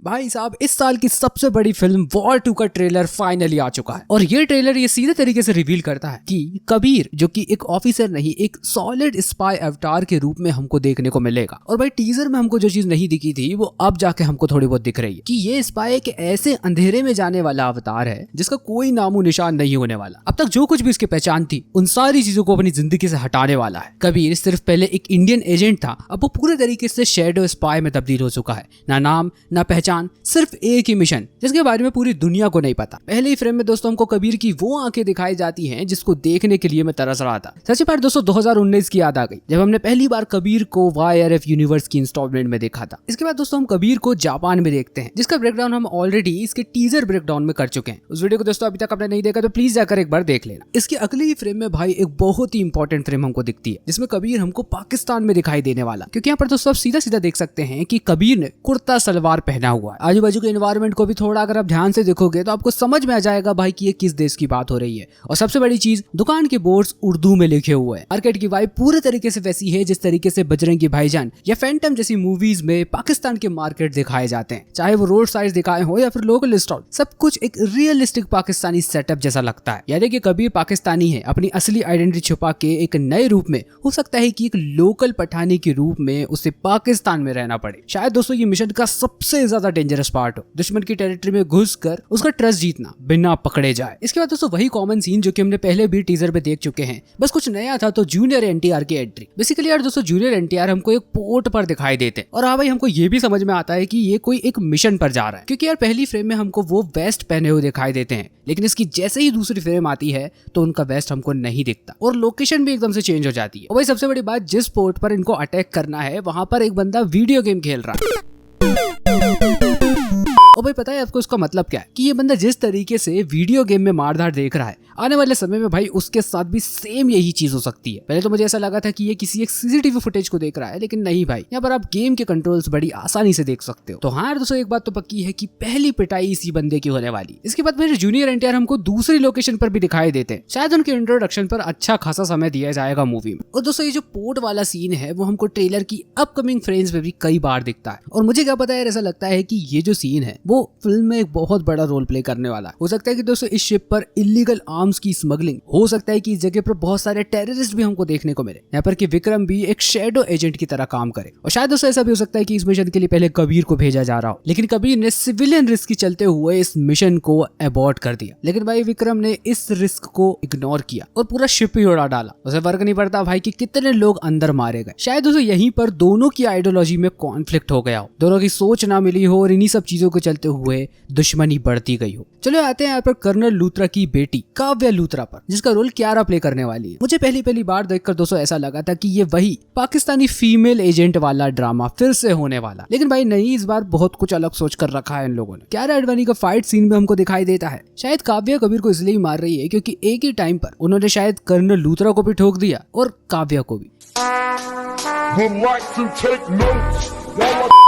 भाई साहब इस साल की सबसे बड़ी फिल्म वॉर 2 का ट्रेलर फाइनली आ चुका है और ये ट्रेलर ये सीधे तरीके से रिवील करता है कि कबीर जो कि एक ऑफिसर नहीं एक सॉलिड स्पाई अवतार के रूप में हमको देखने को मिलेगा। और भाई टीजर में हमको जो चीज नहीं दिखी थी वो अब जाके हमको थोड़ी बहुत दिख रही है कि ये स्पाई एक ऐसे अंधेरे में जाने वाला अवतार है जिसका कोई नामो निशान नहीं होने वाला। अब तक जो कुछ भी इसकी पहचान थी उन सारी चीजों को अपनी जिंदगी से हटाने वाला है। कबीर सिर्फ पहले एक इंडियन एजेंट था, अब वो पूरे तरीके से शैडो स्पाई में तब्दील हो चुका है। ना नाम ना पहचान, सिर्फ एक ही मिशन जिसके बारे में पूरी दुनिया को नहीं पता। पहले ही फ्रेम में दोस्तों हमको कबीर की वो आंखें दिखाई जाती हैं जिसको देखने के लिए मैं तरस रहा था। सच्ची बात दोस्तों 2019 की याद आ गई जब हमने पहली बार कबीर को YRF यूनिवर्स की इंस्टॉलमेंट में देखा था। इसके बाद दोस्तों हम कबीर को जापान में देखते हैं जिसका ब्रेकडाउन हम ऑलरेडी इसके टीजर ब्रेकडाउन में कर चुके हैं। उस वीडियो को दोस्तों अभी तक आपने नहीं देखा तो प्लीज जाकर एक बार देख लेना। इसके अगले ही फ्रेम में भाई एक बहुत ही इंपॉर्टेंट फ्रेम हमको दिखती है जिसमें कबीर हमको पाकिस्तान में दिखाई देने वाला, क्योंकि यहाँ पर दोस्तों आप सीधा सीधा देख सकते हैं कि कबीर ने कुर्ता सलवार पहना हुआ है। आजू बाजू के एनवायरमेंट को भी थोड़ा अगर आप ध्यान से देखोगे तो आपको समझ में आ जाएगा भाई कि ये किस देश की बात हो रही है। और सबसे बड़ी चीज, दुकान के बोर्ड्स उर्दू में लिखे हुए हैं। मार्केट की वाइब पूरे तरीके से वैसी है जिस तरीके से बजरंगी भाईजान या फैंटम जैसी मूवीज में पाकिस्तान के मार्केट दिखाए जाते हैं, चाहे वो रोड साइड दिखाए हो या फिर लोकल स्टॉल, सब कुछ एक रियलिस्टिक पाकिस्तानी सेटअप जैसा लगता है। यानी कि कबीर पाकिस्तानी है, अपनी असली आइडेंटिटी छुपा के एक नए रूप में, हो सकता है कि एक लोकल पठानी के रूप में उसे पाकिस्तान में रहना पड़े। शायद दोस्तों ये मिशन का सबसे ज्यादा डेंजरस पार्ट हो, दुश्मन की टेरिटरी में घुसकर उसका ट्रस्ट जीतना बिना पकड़े जाए। इसके बाद दोस्तों वही कॉमन सीन जो कि हमने पहले भी टीजर पे देख चुके हैं, बस कुछ नया था तो जूनियर NTR की एंट्री। बेसिकली यार दोस्तों जूनियर NTR हमको एक पोर्ट पर दिखाई देते हैं और हाँ भाई हमको ये भी समझ में आता है कि ये कोई एक मिशन पर जा रहा है, क्योंकि यार पहली फ्रेम में हमको वो वेस्ट पहने हुए दिखाई देते हैं, लेकिन इसकी जैसे ही दूसरी फ्रेम आती है तो उनका वेस्ट हमको नहीं दिखता और लोकेशन भी एकदम से चेंज हो जाती है। और भाई सबसे बड़ी बात, जिस पोर्ट पर इनको अटैक करना है वहां पर एक बंदा वीडियो गेम खेल रहा है। और भाई पता है आपको इसका मतलब क्या है कि ये बंदा जिस तरीके से वीडियो गेम में मारधाड़ देख रहा है, आने वाले समय में भाई उसके साथ भी सेम यही चीज हो सकती है। पहले तो मुझे ऐसा लगा था कि ये किसी एक CCTV फुटेज को देख रहा है, लेकिन नहीं भाई, यहाँ पर आप गेम के कंट्रोल्स बड़ी आसानी से देख सकते हो। तो हाँ दोस्तों एक बात तो पक्की है कि पहली पिटाई इसी बंदे की होने वाली। इसके बाद मेरे जूनियर NTR हमको दूसरी लोकेशन पर भी दिखाई देते हैं, शायद उनके इंट्रोडक्शन पर अच्छा खासा समय दिया जाएगा मूवी में। और दोस्तों ये जो पोर्ट वाला सीन है वो हमको ट्रेलर की अपकमिंग फ्रेम्स में भी कई बार दिखता है और मुझे क्या पता है, ऐसा लगता है कि ये जो सीन है वो फिल्म में एक बहुत बड़ा रोल प्ले करने वाला है। हो सकता है कि दोस्तों इस शिप पर इलीगल आर्म्स की स्मगलिंग, हो सकता है कि इस जगह पर बहुत सारे टेररिस्ट भी हमको देखने को मिले, यहाँ पर कि विक्रम भी एक शैडो एजेंट की तरह काम करे। और शायद दोस्तों ऐसा भी हो सकता है कि इस मिशन के लिए पहले कबीर को भेजा जा रहा हो, लेकिन कबीर ने सिविलियन रिस्क की चलते हुए इस मिशन को अबॉर्ट कर दिया। लेकिन भाई विक्रम ने इस रिस्क को इग्नोर किया और पूरा शिप ही उड़ा डाला। उसे फर्क नहीं पड़ता भाई कि कितने लोग अंदर मारे गए। शायद दोस्तों यहीं पर दोनों की आइडियोलॉजी में कॉन्फ्लिक्ट हो गया हो, दोनों की सोच ना मिली हो और इन्हीं सब चीजों को चलते हुए दुश्मनी बढ़ती गई हो। चलो आते हैं यहाँ पर कर्नल लूथरा की बेटी काव्या लूथरा पर, जिसका रोल कियारा प्ले करने वाली है। मुझे पहली बार देखकर दोस्तों ऐसा लगा था कि ये वही पाकिस्तानी फीमेल एजेंट वाला ड्रामा फिर से होने वाला, लेकिन भाई नहीं, इस बार बहुत कुछ अलग सोच कर रखा है इन लोगों ने। कियारा आडवाणी का फाइट सीन में हमको दिखाई देता है। शायद काव्या कबीर को इसलिए मार रही है क्योंकि एक ही टाइम पर उन्होंने शायद कर्नल लूथरा को भी ठोक दिया और काव्या को भी।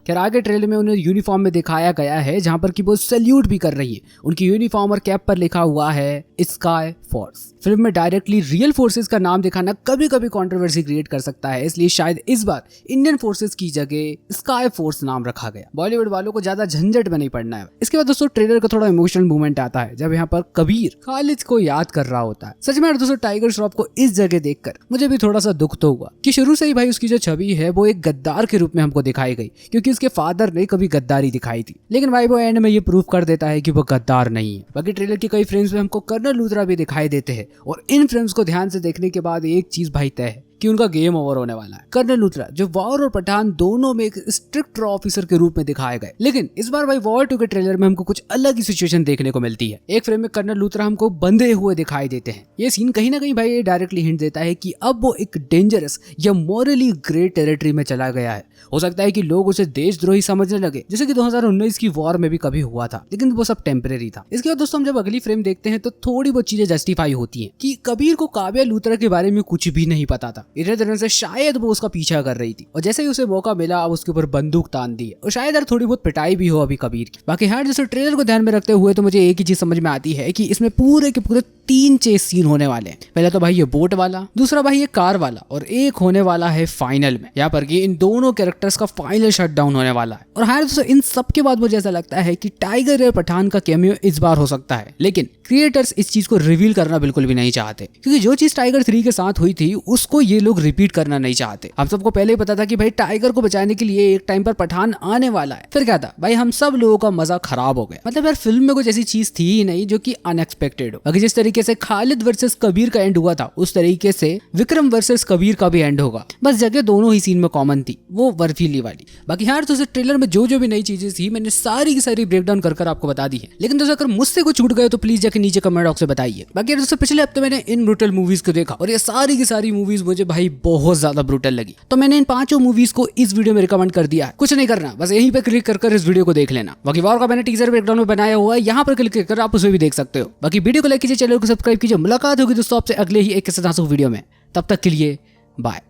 खैर आगे ट्रेलर में उन्हें यूनिफॉर्म में दिखाया गया है जहां पर कि वो सैल्यूट भी कर रही है। उनकी यूनिफॉर्म और कैप पर लिखा हुआ है स्काई फोर्स। फिल्म में डायरेक्टली रियल फोर्सेस का नाम दिखाना कभी कभी कंट्रोवर्सी क्रिएट कर सकता है, इसलिए शायद इस बार इंडियन फोर्सेस की जगह स्काई फोर्स नाम रखा गया। बॉलीवुड वालों को ज्यादा झंझट में नहीं पड़ना है। इसके बाद दोस्तों ट्रेलर का थोड़ा इमोशनल मूवमेंट आता है जब यहाँ पर कबीर खालिद को याद कर रहा होता है। सच में दोस्तों टाइगर श्रॉफ को इस जगह देखकर मुझे भी थोड़ा सा दुख तो हुआ कि शुरू से ही भाई उसकी जो छवि है वो एक गद्दार के रूप में हमको दिखाई गई, क्योंकि उसके फादर ने कभी गद्दारी दिखाई थी, लेकिन भाई वो एंड में ये प्रूव कर देता है कि वो गद्दार नहीं है। बाकी ट्रेलर के कई फ्रेम्स में हमको कर्नल लूथरा भी दिखाई देते हैं और इन फ्रेम्स को ध्यान से देखने के बाद एक चीज भाई तय है कि उनका गेम ओवर होने वाला है। कर्नल लूथरा जो वॉर और पठान दोनों में एक स्ट्रिक्ट ऑफिसर के रूप में दिखाए गए, लेकिन इस बार भाई वॉर 2 के ट्रेलर में हमको कुछ अलग ही सिचुएशन देखने को मिलती है। एक फ्रेम में कर्नल लूथरा हमको बंधे हुए दिखाई देते हैं। ये सीन कहीं ना कहीं भाई ये डायरेक्टली हिंट देता है कि अब वो एक डेंजरस या मॉरली ग्रे टेरिटरी में चला गया है। हो सकता है कि लोग उसे देशद्रोही समझने लगे, जैसे कि 2019 की वॉर में भी कभी हुआ था, लेकिन वो सब टेम्परेरी था। इसके बाद दोस्तों हम जब अगली फ्रेम देखते हैं तो थोड़ी बहुत चीजें जस्टिफाई होती हैं कि कबीर को काव्या लूथरा के बारे में कुछ भी नहीं पता था, इधर तरह से शायद वो उसका पीछा कर रही थी और जैसे ही उसे मौका मिला अब उसके ऊपर बंदूक तान दी और शायद यार थोड़ी बहुत पिटाई भी हो अभी कबीर की। बाकी यार जैसे ट्रेलर को ध्यान में रखते हुए तो मुझे एक ही चीज समझ में आती है कि इसमें पूरे के पूरे 3 चेस सीन होने वाले हैं। पहला तो भाई ये बोट वाला, दूसरा भाई ये कार वाला और एक होने वाला है फाइनल में यहाँ पर कि इन दोनों कैरेक्टर्स का फाइनल शटडाउन होने वाला है। और हाँ दोस्तों इन सब के बाद मुझे ऐसा लगता है कि टाइगर और पठान का कैमियो इस बार हो सकता है, लेकिन क्रिएटर्स इस चीज को रिवील करना बिल्कुल भी नहीं चाहते क्योंकि जो चीज टाइगर 3 के साथ हुई थी उसको ये लोग रिपीट करना नहीं चाहते। हम सबको पहले ही पता था कि भाई टाइगर को बचाने के लिए एक टाइम पर पठान आने वाला है, फिर क्या था भाई हम सब लोगों का मजा खराब हो गया। मतलब यार फिल्म में कुछ ऐसी चीज थी ही नहीं जो कि अनएक्सपेक्टेड हो। बाकी जिस तरीके से खालिद वर्सेस कबीर का एंड हुआ था उस तरीके से विक्रम वर्सेस कबीर का भी एंड होगा, बस जगह दोनों ही सीन में कॉमन थी, वो बर्फीली वाली। बाकी यार दोस्तों ट्रेलर में जो भी नई चीजें थी मैंने सारी की सारी ब्रेकडाउन कर आपको बता दी है, लेकिन दोस्तों अगर मुझसे कुछ छूट गए तो प्लीज जाकर नीचे कमेंट बॉक्स में बताइए। बाकी दोस्तों पिछले हफ्ते मैंने इन ब्रूटल मूवीज को देखा और ये सारी की सारी मूवीज मुझे भाई बहुत ज्यादा ब्रूटल लगी, तो मैंने इन 5 मूवीज को इस वीडियो में रिकमेंड कर दिया है। कुछ नहीं करना, बस यहीं पे क्लिक कर इस वीडियो को देख लेना। बाकी वॉर का मैंने टीजर ब्रेकडाउन में बनाया हुआ है, यहाँ पर क्लिक कर आप उसे भी देख सकते हो। बाकी वीडियो को लाइक कीजिए, चैनल को सब्सक्राइब कीजिए। मुलाकात होगी दोस्तों आपसे अगले ही एक वीडियो में, तब तक के लिए बाय।